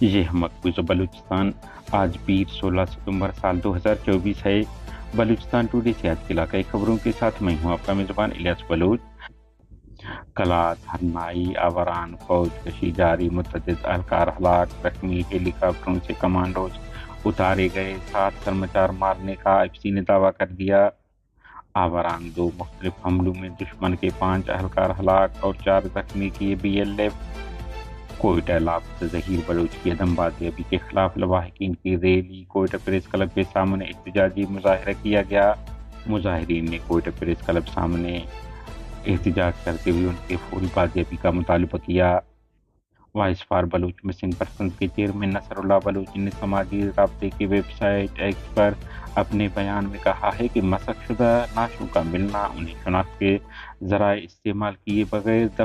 یہ مقبوضہ بلوچستان آج پیر 16 ستمبر سال 2024 ہے۔ بلوچستان ٹوڈے سے آج کے علاقائی خبروں کے ساتھ میں ہوں آپ کا میزبان الیاس بلوچ۔ کلات، ہرنائی، آوران فوج کشی جاری، متعدد اہلکار ہلاک، زخمی، ہیلی کاپٹروں سے کمانڈوز اتارے گئے، 7 سرمچار مارنے کا IFC نے دعویٰ کر دیا۔ آوران 2 مختلف حملوں میں دشمن کے 5 اہلکار ہلاک اور 4 زخمی کیے BLF۔ کوئٹہ لاپتہ ظہیر بلوچ کی عدم بازیابی کے خلاف لواحقین کی ریلی، کوئٹہ پریس کلب کے سامنے احتجاجی مظاہرہ کیا گیا۔ مظاہرین نے کوئٹہ پریس کلب سامنے احتجاج کرتے ہوئے ان کی فوری بازیابی کا مطالبہ کیا۔ Voice for Baloch missing persons کے چیئرمین نصر اللہ بلوچ نے سماجی رابطے کی ویب سائٹ ایکس پر اپنے بیان میں کہا ہے کہ مسخ شدہ لاشوں کا ملنا، انہیں شناخت کے ذرائع استعمال کیے بغیر